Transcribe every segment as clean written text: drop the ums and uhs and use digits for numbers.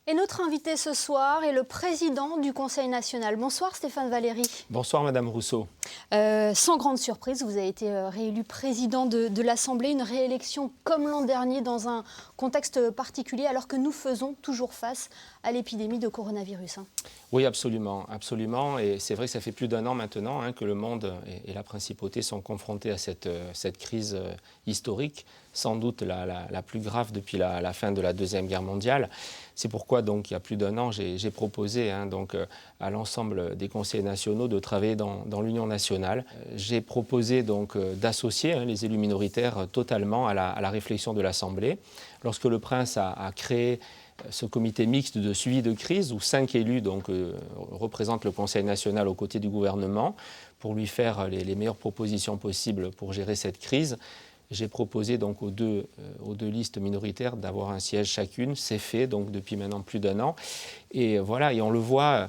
Et notre invité ce soir est le président du Conseil national. Bonsoir Stéphane Valéry. Bonsoir Madame Rousseau. Sans grande surprise, vous avez été réélu président de l'Assemblée, une réélection comme l'an dernier dans un contexte particulier alors que nous faisons toujours face à l'épidémie de coronavirus. Oui, absolument, absolument. Et c'est vrai que ça fait plus d'1 an maintenant que le monde et la principauté sont confrontés à cette crise historique, sans doute la plus grave depuis la fin de la Deuxième Guerre mondiale. C'est pourquoi, donc, il y a plus d'1 an, j'ai proposé à l'ensemble des conseils nationaux de travailler dans l'Union nationale. J'ai proposé d'associer les élus minoritaires totalement à la réflexion de l'Assemblée. Lorsque le prince a créé ce comité mixte de suivi de crise où 5 élus représentent le Conseil national aux côtés du gouvernement pour lui faire les meilleures propositions possibles pour gérer cette crise. J'ai proposé donc aux deux listes minoritaires d'avoir un siège chacune. C'est fait donc depuis maintenant plus d'1 an. Et voilà, et on le voit,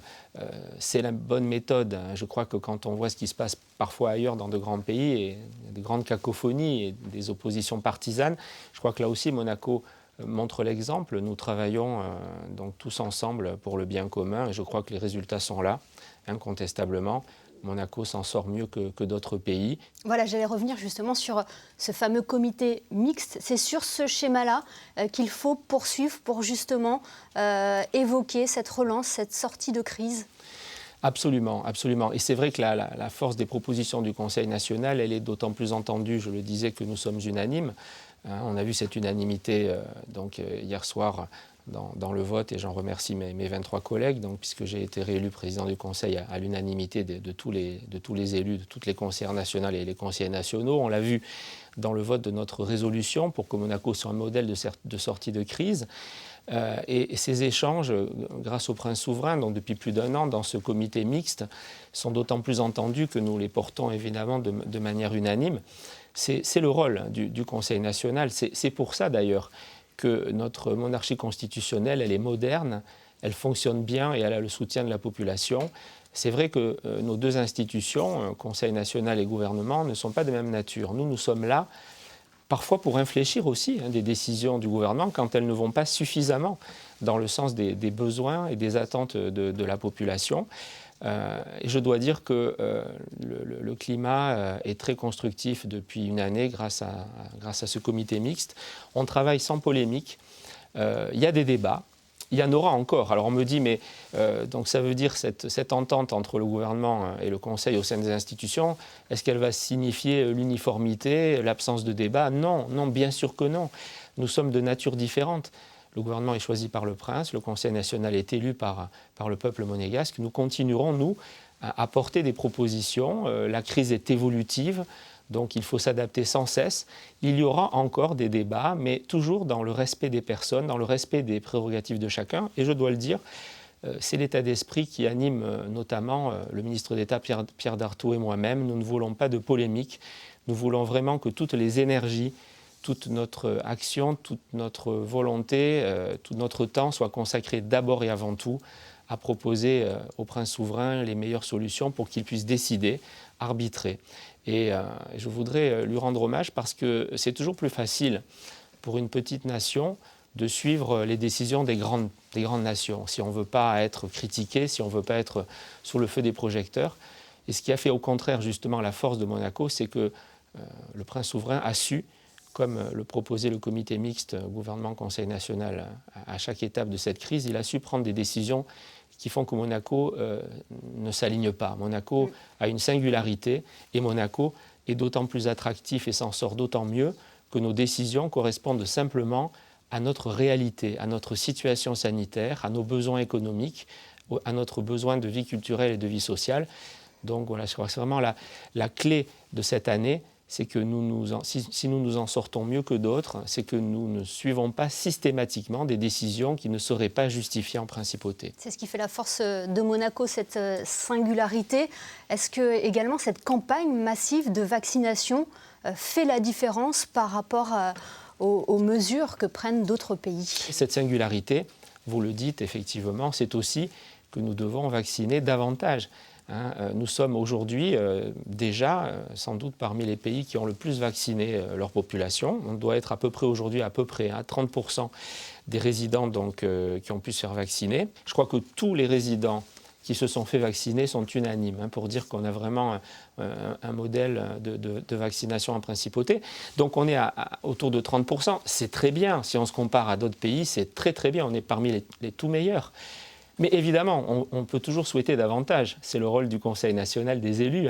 c'est la bonne méthode. Je crois que quand on voit ce qui se passe parfois ailleurs dans de grands pays, et de grandes cacophonies et des oppositions partisanes, je crois que là aussi Monaco montre l'exemple. Nous travaillons donc tous ensemble pour le bien commun et je crois que les résultats sont là, incontestablement. Monaco s'en sort mieux que d'autres pays. Voilà, j'allais revenir justement sur ce fameux comité mixte. C'est sur ce schéma-là qu'il faut poursuivre pour justement évoquer cette relance, cette sortie de crise. Absolument, absolument. Et c'est vrai que la force des propositions du Conseil national, elle est d'autant plus entendue, je le disais, que nous sommes unanimes. On a vu cette unanimité hier soir dans le vote, et j'en remercie mes 23 collègues, puisque j'ai été réélu président du Conseil à l'unanimité de tous les élus, de toutes les conseillères nationales et les conseillers nationaux. On l'a vu dans le vote de notre résolution pour que Monaco soit un modèle de sortie de crise. Et ces échanges, grâce au prince souverain, donc depuis plus d'1 an, dans ce comité mixte, sont d'autant plus entendus que nous les portons évidemment de manière unanime. C'est le rôle du Conseil national. C'est pour ça d'ailleurs que notre monarchie constitutionnelle, elle est moderne, elle fonctionne bien et elle a le soutien de la population. C'est vrai que nos deux institutions, Conseil national et gouvernement, ne sont pas de même nature. Nous sommes là parfois pour réfléchir aussi des décisions du gouvernement quand elles ne vont pas suffisamment dans le sens des besoins et des attentes de la population. Et je dois dire que le climat est très constructif depuis une année grâce à ce comité mixte. On travaille sans polémique. Il y a des débats. Il y en aura encore. Alors on me dit, mais donc ça veut dire cette entente entre le gouvernement et le Conseil au sein des institutions, est-ce qu'elle va signifier l'uniformité, l'absence de débat? Non, non, bien sûr que non. Nous sommes de nature différente. Le gouvernement est choisi par le prince, le Conseil national est élu par le peuple monégasque. Nous continuerons, nous, à apporter des propositions. La crise est évolutive, donc il faut s'adapter sans cesse. Il y aura encore des débats, mais toujours dans le respect des personnes, dans le respect des prérogatives de chacun. Et je dois le dire, c'est l'état d'esprit qui anime notamment le ministre d'État Pierre Dartout et moi-même. Nous ne voulons pas de polémique. Nous voulons vraiment que toutes les énergies, toute notre action, toute notre volonté, tout notre temps soit consacré d'abord et avant tout à proposer au prince souverain les meilleures solutions pour qu'il puisse décider, arbitrer. Et je voudrais lui rendre hommage parce que c'est toujours plus facile pour une petite nation de suivre les décisions des grandes nations, si on ne veut pas être critiqué, si on ne veut pas être sous le feu des projecteurs. Et ce qui a fait au contraire justement la force de Monaco, c'est que le prince souverain a su, comme le proposait le comité mixte gouvernement-conseil national à chaque étape de cette crise, il a su prendre des décisions qui font que Monaco ne s'aligne pas. Monaco a une singularité et Monaco est d'autant plus attractif et s'en sort d'autant mieux que nos décisions correspondent simplement à notre réalité, à notre situation sanitaire, à nos besoins économiques, à notre besoin de vie culturelle et de vie sociale. Donc voilà, je crois que c'est vraiment la clé de cette année. C'est que si nous nous en sortons mieux que d'autres, c'est que nous ne suivons pas systématiquement des décisions qui ne seraient pas justifiées en principauté. C'est ce qui fait la force de Monaco, cette singularité. Est-ce que également cette campagne massive de vaccination fait la différence par rapport aux mesures que prennent d'autres pays? Cette singularité, vous le dites effectivement, c'est aussi que nous devons vacciner davantage. Nous sommes aujourd'hui déjà sans doute parmi les pays qui ont le plus vacciné leur population. On doit être à peu près aujourd'hui à 30% des résidents donc, qui ont pu se faire vacciner. Je crois que tous les résidents qui se sont fait vacciner sont unanimes pour dire qu'on a vraiment un modèle de vaccination en principauté. Donc on est autour de 30%. C'est très bien. Si on se compare à d'autres pays, c'est très très bien. On est parmi les tout meilleurs. Mais évidemment, on peut toujours souhaiter davantage. C'est le rôle du Conseil national des élus.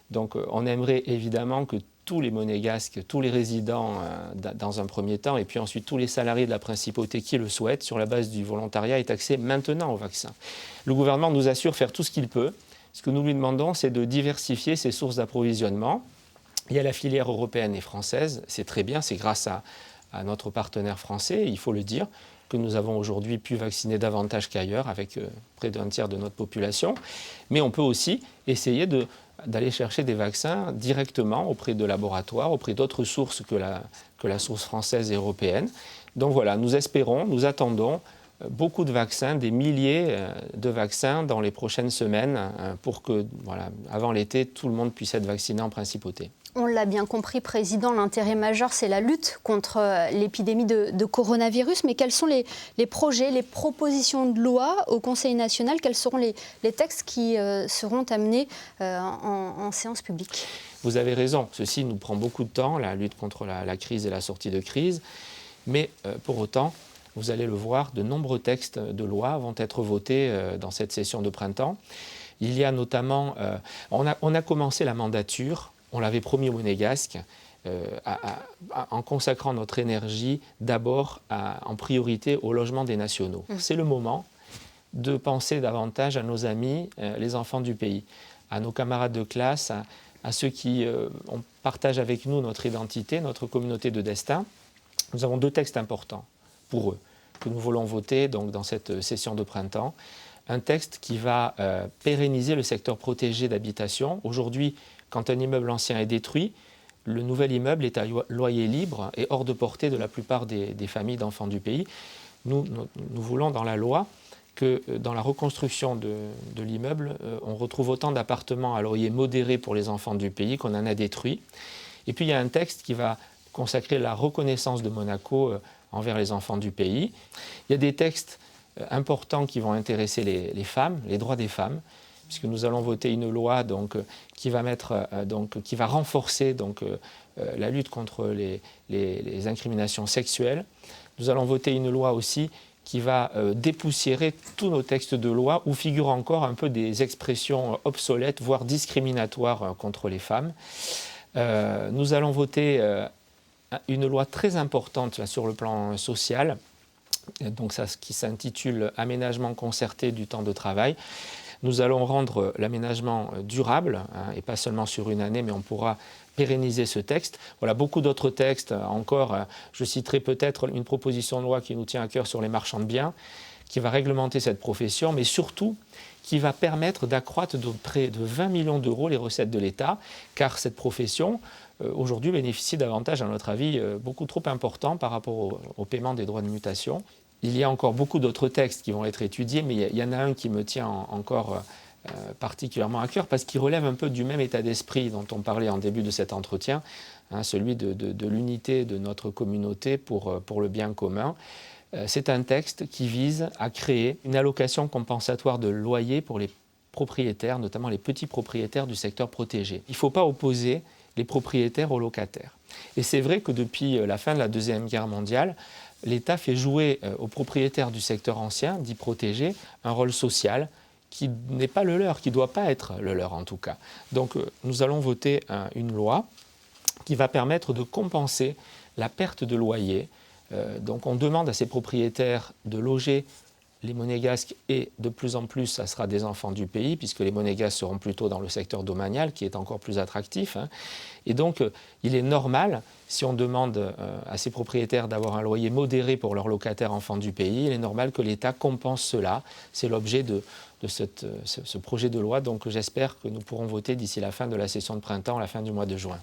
Donc on aimerait évidemment que tous les monégasques, tous les résidents dans un premier temps, et puis ensuite tous les salariés de la principauté qui le souhaitent, sur la base du volontariat, aient accès maintenant au vaccin. Le gouvernement nous assure faire tout ce qu'il peut. Ce que nous lui demandons, c'est de diversifier ses sources d'approvisionnement. Il y a la filière européenne et française, c'est très bien, c'est grâce à notre partenaire français, il faut le dire, que nous avons aujourd'hui pu vacciner davantage qu'ailleurs, avec près d'un tiers de notre population. Mais on peut aussi essayer d'aller chercher des vaccins directement auprès de laboratoires, auprès d'autres sources que la source française et européenne. Donc voilà, nous espérons, nous attendons beaucoup de vaccins, des milliers de vaccins dans les prochaines semaines pour que, voilà, avant l'été, tout le monde puisse être vacciné en principauté. On l'a bien compris, Président, l'intérêt majeur, c'est la lutte contre l'épidémie de coronavirus. Mais quels sont les projets, les propositions de loi au Conseil national? Quels seront les textes qui seront amenés en séance publique? Vous avez raison. Ceci nous prend beaucoup de temps, la lutte contre la crise et la sortie de crise. Mais pour autant, vous allez le voir, de nombreux textes de loi vont être votés dans cette session de printemps. Il y a notamment... on a commencé la mandature. On l'avait promis aux Monégasques en consacrant notre énergie d'abord en priorité au logement des nationaux. C'est le moment de penser davantage à nos amis, les enfants du pays, à nos camarades de classe, à ceux qui partagent avec nous notre identité, notre communauté de destin. Nous avons 2 textes importants pour eux que nous voulons voter donc, dans cette session de printemps. Un texte qui va pérenniser le secteur protégé d'habitation. Aujourd'hui, quand un immeuble ancien est détruit, le nouvel immeuble est à loyer libre et hors de portée de la plupart des familles d'enfants du pays. Nous voulons dans la loi que dans la reconstruction de l'immeuble, on retrouve autant d'appartements à loyer modéré pour les enfants du pays qu'on en a détruits. Et puis il y a un texte qui va consacrer la reconnaissance de Monaco envers les enfants du pays. Il y a des textes importants qui vont intéresser les femmes, les droits des femmes, puisque nous allons voter une loi donc, qui va renforcer donc, la lutte contre les incriminations sexuelles. Nous allons voter une loi aussi qui va dépoussiérer tous nos textes de loi où figurent encore un peu des expressions obsolètes, voire discriminatoires contre les femmes. Nous allons voter une loi très importante sur le plan social, donc ça, qui s'intitule « Aménagement concerté du temps de travail ». Nous allons rendre l'aménagement durable, et pas seulement sur une année, mais on pourra pérenniser ce texte. Voilà, beaucoup d'autres textes encore. Je citerai peut-être une proposition de loi qui nous tient à cœur sur les marchands de biens, qui va réglementer cette profession, mais surtout qui va permettre d'accroître de près de 20 millions d'euros les recettes de l'État, car cette profession, aujourd'hui, bénéficie d'avantages, à notre avis, beaucoup trop importants par rapport au paiement des droits de mutation. Il y a encore beaucoup d'autres textes qui vont être étudiés, mais il y en a un qui me tient encore particulièrement à cœur parce qu'il relève un peu du même état d'esprit dont on parlait en début de cet entretien, celui de l'unité de notre communauté pour le bien commun. C'est un texte qui vise à créer une allocation compensatoire de loyer pour les propriétaires, notamment les petits propriétaires du secteur protégé. Il ne faut pas opposer les propriétaires aux locataires. Et c'est vrai que depuis la fin de la Deuxième Guerre mondiale, l'État fait jouer aux propriétaires du secteur ancien, dit protégé, un rôle social qui n'est pas le leur, qui ne doit pas être le leur en tout cas. Donc nous allons voter une loi qui va permettre de compenser la perte de loyer. Donc on demande à ces propriétaires de loger les monégasques et de plus en plus, ça sera des enfants du pays, puisque les monégasques seront plutôt dans le secteur domanial, qui est encore plus attractif. Et donc, il est normal, si on demande à ces propriétaires d'avoir un loyer modéré pour leurs locataires enfants du pays, il est normal que l'État compense cela. C'est l'objet de ce projet de loi, donc j'espère que nous pourrons voter d'ici la fin de la session de printemps, à la fin du mois de juin.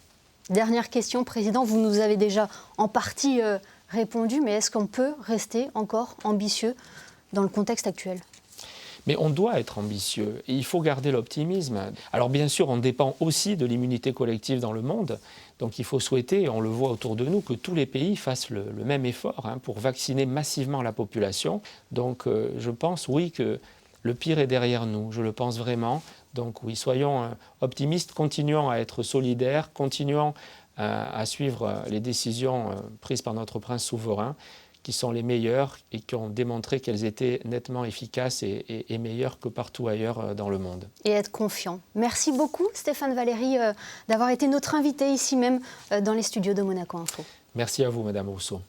Dernière question, Président, vous nous avez déjà en partie répondu, mais est-ce qu'on peut rester encore ambitieux dans le contexte actuel? Mais on doit être ambitieux et il faut garder l'optimisme. Alors bien sûr, on dépend aussi de l'immunité collective dans le monde. Donc il faut souhaiter, et on le voit autour de nous, que tous les pays fassent le même effort pour vacciner massivement la population. Donc je pense, oui, que le pire est derrière nous, je le pense vraiment. Donc oui, soyons optimistes, continuons à être solidaires, continuons à suivre les décisions prises par notre prince souverain, qui sont les meilleures et qui ont démontré qu'elles étaient nettement efficaces et meilleures que partout ailleurs dans le monde. Et être confiant. Merci beaucoup Stéphane Valéry d'avoir été notre invité ici même dans les studios de Monaco Info. Merci à vous, Madame Rousseau.